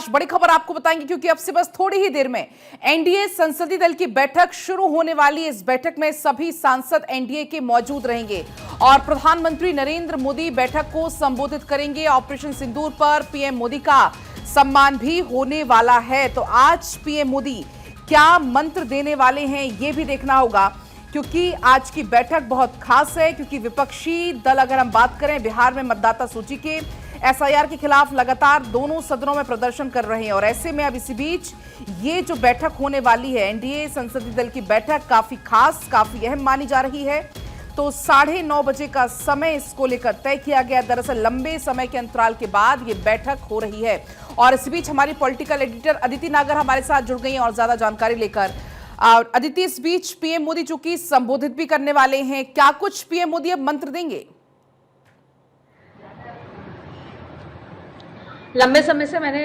बड़ी खबर आपको बताएंगे क्योंकि अब से बस थोड़ी ही देर में एनडीए संसदीय दल की बैठक शुरू होने वाली है। इस बैठक में सभी सांसद एनडीए के मौजूद रहेंगे और प्रधानमंत्री नरेंद्र मोदी बैठक को संबोधित करेंगे। ऑपरेशन सिंदूर पर पीएम मोदी का सम्मान भी होने वाला है। तो आज पीएम मोदी क्या मंत्र देने वाले हैं ये भी देखना होगा, क्योंकि आज की बैठक बहुत खास है। क्योंकि विपक्षी दल अगर हम बात करें, बिहार में मतदाता सूची के एसआईआर के खिलाफ लगातार दोनों सदनों में प्रदर्शन कर रहे हैं और ऐसे में अब इसी बीच ये जो बैठक होने वाली है, एनडीए संसदीय दल की बैठक काफी खास, काफी अहम मानी जा रही है। तो 9:30 बजे का समय इसको लेकर तय किया गया। दरअसल लंबे समय के अंतराल के बाद ये बैठक हो रही है और इस बीच हमारी पॉलिटिकल एडिटर अदिति नागर हमारे साथ जुड़ गई हैं और ज्यादा जानकारी लेकर। अदिति, इस बीच पीएम मोदी चूंकि संबोधित भी करने वाले हैं, क्या कुछ पीएम मोदी अब मंत्र देंगे? लंबे समय से मैंने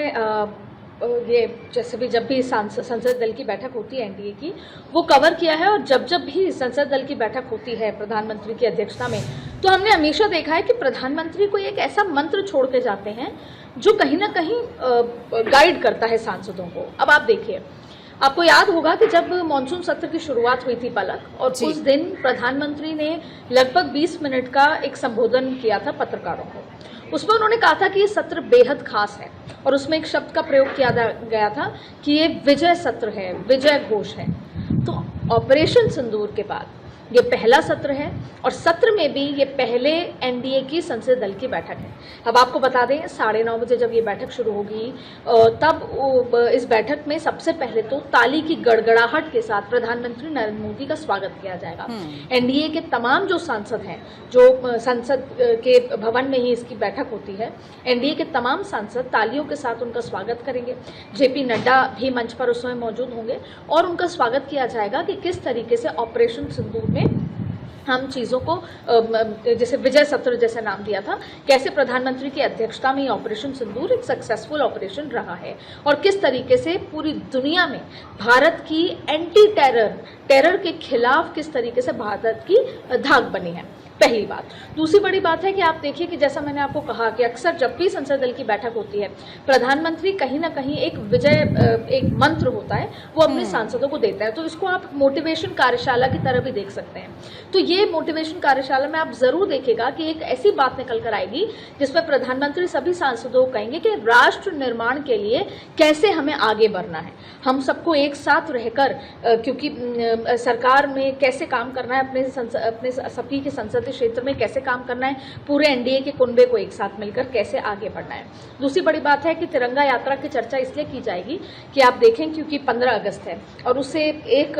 ये जैसे भी जब भी संसद दल की बैठक होती है एनडीए की, वो कवर किया है। और जब जब भी संसद दल की बैठक होती है प्रधानमंत्री की अध्यक्षता में, तो हमने हमेशा देखा है कि प्रधानमंत्री कोई एक ऐसा मंत्र छोड़ के जाते हैं जो कहीं ना कहीं गाइड करता है सांसदों को। अब आप देखिए, आपको याद होगा कि जब मॉनसून सत्र की शुरुआत हुई थी पलक, और उस दिन प्रधानमंत्री ने लगभग 20 मिनट का एक संबोधन किया था पत्रकारों को। उसमें उन्होंने कहा था कि ये सत्र बेहद खास है और उसमें एक शब्द का प्रयोग किया गया था कि ये विजय सत्र है, विजय घोष है। तो ऑपरेशन सिंदूर के बाद ये पहला सत्र है और सत्र में भी ये पहले एनडीए की संसदीय दल की बैठक है। अब आपको बता दें, 9:30 बजे जब ये बैठक शुरू होगी तब इस बैठक में सबसे पहले तो ताली की गड़गड़ाहट के साथ प्रधानमंत्री नरेंद्र मोदी का स्वागत किया जाएगा। एनडीए के तमाम जो सांसद हैं, जो संसद के भवन में ही इसकी बैठक होती है, एनडीए के तमाम सांसद तालियों के साथ उनका स्वागत करेंगे। जेपी नड्डा भी मंच पर उस समय मौजूद होंगे और उनका स्वागत किया जाएगा कि किस तरीके से ऑपरेशन सिंदूर में हम चीज़ों को जैसे विजय सत्र जैसे नाम दिया था, कैसे प्रधानमंत्री की अध्यक्षता में ऑपरेशन सिंदूर एक सक्सेसफुल ऑपरेशन रहा है और किस तरीके से पूरी दुनिया में भारत की एंटी टेरर के खिलाफ किस तरीके से भारत की धाक बनी है। पहली बात। दूसरी बड़ी बात है कि आप देखिए कि जैसा मैंने आपको कहा कि अक्सर जब भी संसद दल की बैठक होती है, प्रधानमंत्री कहीं ना कहीं एक एक मंत्र होता है वो अपने सांसदों को देता है। तो इसको आप मोटिवेशन कार्यशाला की तरह भी देख सकते हैं। तो ये मोटिवेशन कार्यशाला में आप जरूर देखिएगा कि एक ऐसी बात निकल कर आएगी जिसमें प्रधानमंत्री सभी सांसदों को कहेंगे कि राष्ट्र निर्माण के लिए कैसे हमें आगे बढ़ना है, हम सबको एक साथ रहकर, क्योंकि सरकार में कैसे काम करना है, अपने सभी के संसदीय क्षेत्र में कैसे काम करना है, पूरे एनडीए के कुनबे को एक साथ मिलकर कैसे आगे बढ़ना है। दूसरी बड़ी बात है कि तिरंगा यात्रा की चर्चा इसलिए की जाएगी कि आप देखें क्योंकि 15 अगस्त है और उससे एक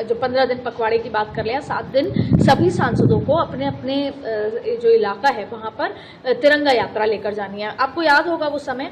जो 15 दिन पखवाड़े की बात कर लिया, 7 दिन सभी सांसदों को अपने अपने जो इलाका है वहां पर तिरंगा यात्रा लेकर जानी है। आपको याद होगा वो समय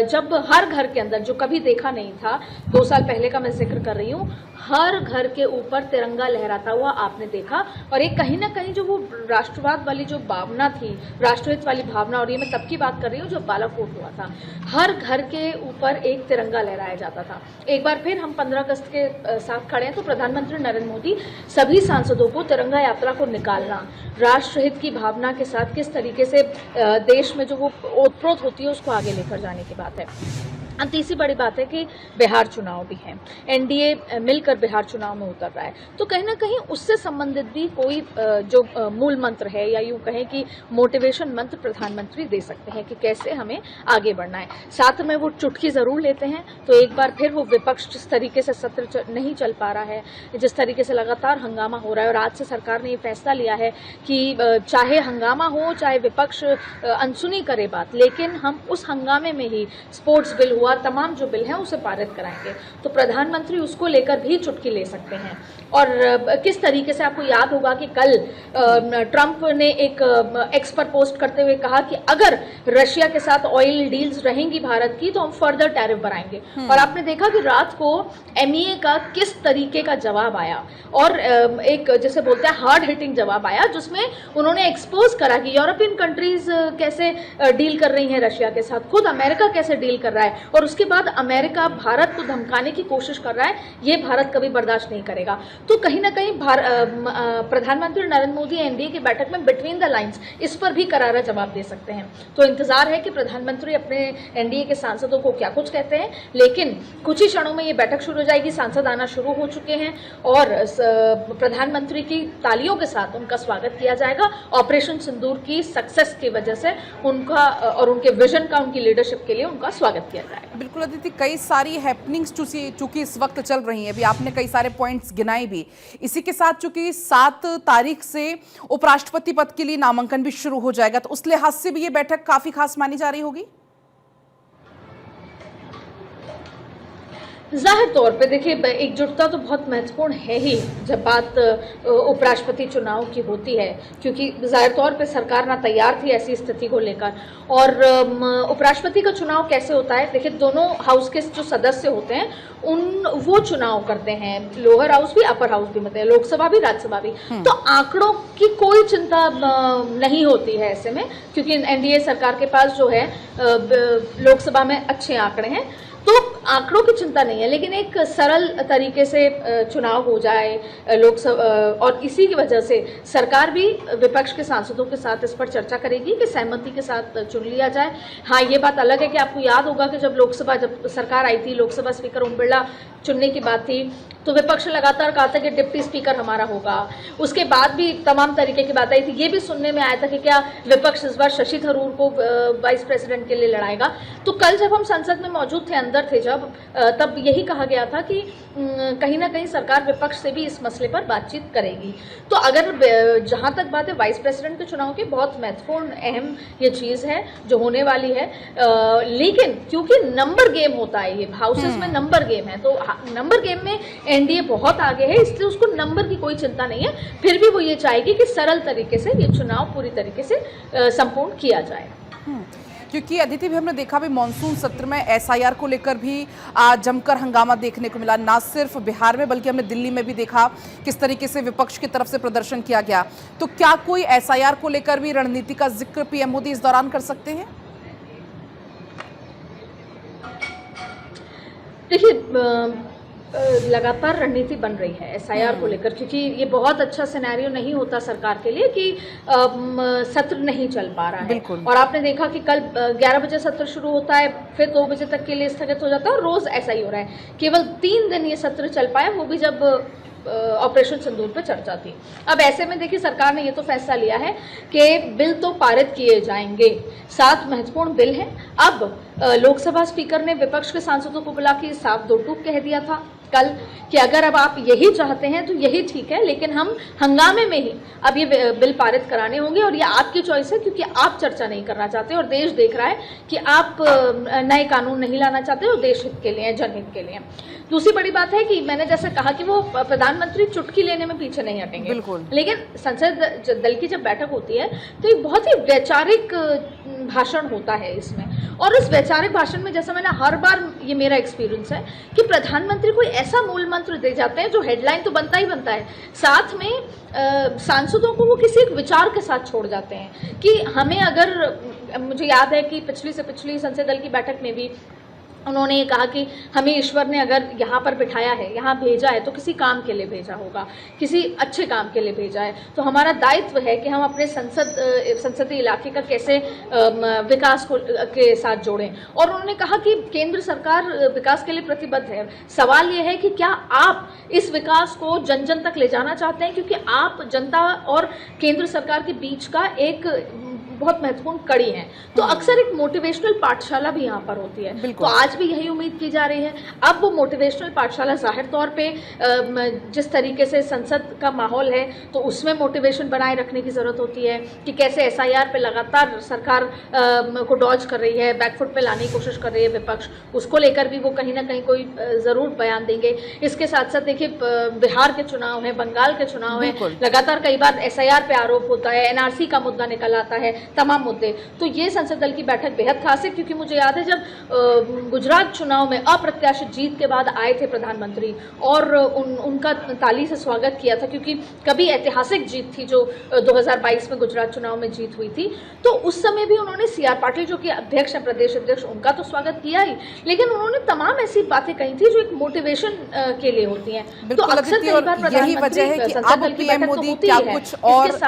जब हर घर के अंदर, जो कभी देखा नहीं था, 2 साल पहले का मैं जिक्र कर रही हूँ, हर घर के ऊपर तिरंगा लहराता हुआ आपने देखा। और एक कहीं ना कहीं जो वो राष्ट्रवाद वाली जो भावना थी, राष्ट्रहित वाली भावना, और ये मैं तब की बात कर रही हूँ जो बालाकोट हुआ था, हर घर के ऊपर एक तिरंगा लहराया जाता था। एक बार फिर हम 15 अगस्त के साथ खड़े हैं, तो प्रधानमंत्री नरेंद्र मोदी सभी सांसदों को तिरंगा यात्रा को निकालना, राष्ट्रहित की भावना के साथ किस तरीके से देश में जो वो ओतप्रोत होती है उसको आगे लेकर जाने की बात है। तीसरी बड़ी बात है कि बिहार चुनाव भी है, एनडीए मिलकर बिहार चुनाव में उतर रहा है। तो कहीं ना कहीं उससे संबंधित भी कोई जो मूल मंत्र है या यूं कहें कि मोटिवेशन मंत्र प्रधानमंत्री दे सकते हैं कि कैसे हमें आगे बढ़ना है। साथ में वो चुटकी जरूर लेते हैं। तो एक बार फिर वो विपक्ष जिस तरीके से सत्र नहीं चल पा रहा है, जिस तरीके से लगातार हंगामा हो रहा है, और आज से सरकार ने ये फैसला लिया है कि चाहे हंगामा हो, चाहे विपक्ष अनसुनी करे बात, लेकिन हम उस हंगामे में ही स्पोर्ट्स बिल हुआ, तमाम जो बिल हैं उसे पारित कराएंगे। तो प्रधानमंत्री उसको लेकर भी चुटकी ले सकते हैं। और किस तरीके से, आपको याद होगा कि कल ट्रंप ने एक एक्स पर पोस्ट करते हुए कहा कि अगर रशिया के साथ ऑयल डील्स रहेंगी भारत की तो हम फर्दर टैरिफ बढ़ाएंगे। और आपने देखा कि रात को एमईए का किस तरीके का जवाब आया, और एक जैसे बोलते हैं हार्ड हिटिंग जवाब आया, जिसमें उन्होंने एक्सपोज करा कि यूरोपियन कंट्रीज कैसे डील कर रही हैं रशिया के साथ, खुद अमेरिका कैसे डील कर रहा है, और उसके बाद अमेरिका भारत को धमकाने की कोशिश कर रहा है, ये भारत कभी बर्दाश्त नहीं करेगा। तो कहीं ना कहीं प्रधानमंत्री नरेंद्र मोदी एनडीए की बैठक में बिटवीन द लाइंस इस पर भी करारा जवाब दे सकते हैं। तो इंतजार है कि प्रधानमंत्री अपने एनडीए के सांसदों को क्या कुछ कहते हैं, लेकिन कुछ ही क्षणों में ये बैठक शुरू हो जाएगी। सांसद आना शुरू हो चुके हैं और प्रधानमंत्री की तालियों के साथ उनका स्वागत किया जाएगा। ऑपरेशन सिंदूर की सक्सेस की वजह से उनका और उनके विजन का, उनकी लीडरशिप के लिए उनका स्वागत किया जाएगा। बिल्कुल अदिति, कई सारी हैपनिंग्स चूंकि इस वक्त चल रही हैं, अभी आपने कई सारे पॉइंट्स गिनाए भी। इसी के साथ चूंकि 7 तारीख से उपराष्ट्रपति पद के लिए नामांकन भी शुरू हो जाएगा, तो उस लिहाज से भी ये बैठक काफी खास मानी जा रही होगी। जाहिर तौर पे देखिए, एकजुटता तो बहुत महत्वपूर्ण है ही जब बात उपराष्ट्रपति चुनाव की होती है, क्योंकि जाहिर तौर पे सरकार ना तैयार थी ऐसी स्थिति को लेकर। और उपराष्ट्रपति का चुनाव कैसे होता है, देखिए दोनों हाउस के जो सदस्य होते हैं वो चुनाव करते हैं, लोअर हाउस भी अपर हाउस भी, मतलब लोकसभा भी राज्यसभा भी। तो आंकड़ों की कोई चिंता नहीं होती है ऐसे में, क्योंकि एनडीए सरकार के पास जो है लोकसभा में अच्छे आंकड़े हैं, तो आंकड़ों की चिंता नहीं है। लेकिन एक सरल तरीके से चुनाव हो जाए लोकसभा, और इसी की वजह से सरकार भी विपक्ष के सांसदों के साथ इस पर चर्चा करेगी कि सहमति के साथ चुन लिया जाए। हाँ, ये बात अलग है कि आपको याद होगा कि जब सरकार आई थी, लोकसभा स्पीकर ओम बिरला चुनने की बात थी, तो विपक्ष लगातार कहा था कि डिप्टी स्पीकर हमारा होगा। उसके बाद भी तमाम तरीके की बात आई थी। ये भी सुनने में आया था कि क्या विपक्ष इस बार शशि थरूर को वाइस प्रेसिडेंट के लिए लड़ाएगा। तो कल जब हम संसद में मौजूद थे, अंदर थे जब, तब यही कहा गया था कि कहीं ना कहीं सरकार विपक्ष से भी इस मसले पर बातचीत करेगी। तो अगर जहाँ तक बात है वाइस प्रेसिडेंट के चुनाव की, बहुत महत्वपूर्ण अहम ये चीज़ है जो होने वाली है। लेकिन क्योंकि नंबर गेम होता है, ये हाउसेस में नंबर गेम है, तो नंबर गेम में एनडीए बहुत आगे है, इसलिए उसको नंबर की कोई चिंता नहीं है। फिर भी वो ये चाहेगी कि सरल तरीके से ये चुनाव पूरी तरीके से संपूर्ण किया जाए। क्योंकि अदिति भी हमने देखा भी मॉनसून सत्र में एसआईआर को लेकर भी जमकर हंगामा देखने को मिला, ना सिर्फ बिहार में बल्कि हमने दिल्ली में भी देखा किस तरीके से विपक्ष की तरफ से प्रदर्शन किया गया। तो क्या कोई एसआईआर को लेकर भी रणनीति का जिक्र पीएम मोदी इस दौरान कर सकते हैं? देखिए, लगातार रणनीति बन रही है एसआईआर को लेकर, क्योंकि ये बहुत अच्छा सिनेरियो नहीं होता सरकार के लिए कि सत्र नहीं चल पा रहा है। और आपने देखा कि कल 11 बजे सत्र शुरू होता है, फिर 2 बजे तक के लिए स्थगित हो जाता है, और रोज ऐसा ही हो रहा है। केवल 3 दिन ये सत्र चल पाया, वो भी जब ऑपरेशन सिंदूर पे चर्चा थी। अब ऐसे में देखिए, सरकार ने ये तो फैसला लिया है कि बिल तो पारित किए जाएंगे, 7 महत्वपूर्ण बिल हैं। अब लोकसभा स्पीकर ने विपक्ष के सांसदों को बुला के साफ दो टूक कह दिया था कल कि अगर अब आप यही चाहते हैं तो यही ठीक है, लेकिन हम हंगामे में ही अब ये बिल पारित कराने होंगे, और ये आपकी चॉइस है, क्योंकि आप चर्चा नहीं करना चाहते और देश देख रहा है कि आप नए कानून नहीं लाना चाहते और देश हित के लिए, जनहित के लिए। दूसरी बड़ी बात है कि मैंने जैसे कहा कि वो प्रधानमंत्री चुटकी लेने में पीछे नहीं हटेंगे, लेकिन संसद दल की जब बैठक होती है तो एक बहुत ही वैचारिक भाषण होता है इसमें, और उस वैचारिक भाषण में, जैसा मैंने हर बार, ये मेरा एक्सपीरियंस है कि प्रधानमंत्री कोई ऐसा मूल मंत्र दे जाते हैं जो हेडलाइन तो बनता ही बनता है, साथ में सांसदों को वो किसी एक विचार के साथ छोड़ जाते हैं कि हमें, अगर मुझे याद है कि पिछली से पिछली संसद दल की बैठक में भी उन्होंने ये कहा कि हमें ईश्वर ने अगर यहाँ पर बिठाया है, यहाँ भेजा है, तो किसी काम के लिए भेजा होगा, किसी अच्छे काम के लिए भेजा है। तो हमारा दायित्व है कि हम अपने संसदीय इलाके का कैसे विकास के साथ जोड़ें। और उन्होंने कहा कि केंद्र सरकार विकास के लिए प्रतिबद्ध है। सवाल ये है कि क्या आप इस विकास को जन जन तक ले जाना चाहते हैं, क्योंकि आप जनता और केंद्र सरकार के बीच का एक बहुत महत्वपूर्ण कड़ी है। तो अक्सर एक मोटिवेशनल पाठशाला भी यहाँ पर होती है, तो आज भी यही उम्मीद की जा रही है। अब वो मोटिवेशनल पाठशाला जाहिर तौर पे जिस तरीके से संसद का माहौल है, तो उसमें मोटिवेशन बनाए रखने की ज़रूरत होती है कि कैसे एसआईआर पे लगातार सरकार को डॉज कर रही है, बैकफुट पे लाने की कोशिश कर रही है विपक्ष, उसको लेकर भी वो कहीं ना कहीं कोई ज़रूर बयान देंगे। इसके साथ साथ देखिए, बिहार के चुनाव है, बंगाल के चुनाव है, लगातार कई बार एसआईआर पे आरोप होता है, एनआरसी का मुद्दा निकल आता है, तमाम मुद्दे। तो ये संसद दल की बैठक बेहद खास है, क्योंकि मुझे याद है जब गुजरात चुनाव में अप्रत्याशित जीत के बाद आए थे प्रधानमंत्री और उनका ताली से स्वागत किया था, क्योंकि कभी ऐतिहासिक जीत थी जो 2022 में गुजरात चुनाव में जीत हुई थी। तो उस समय भी उन्होंने CR पाटिल जो कि अध्यक्ष हैं, प्रदेश अध्यक्ष, उनका तो स्वागत किया ही, लेकिन उन्होंने तमाम ऐसी बातें कही थी जो एक मोटिवेशन के लिए होती हैं। तो अक्सर कई बार यही वजह है कि अब पीएम मोदी क्या कुछ और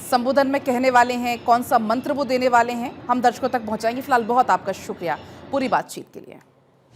संबोधन में कहने वाले हैं, कौन सा मंत्र वो देने वाले हैं, हम दर्शकों तक पहुंचाएंगे। फिलहाल बहुत आपका शुक्रिया पूरी बातचीत के लिए।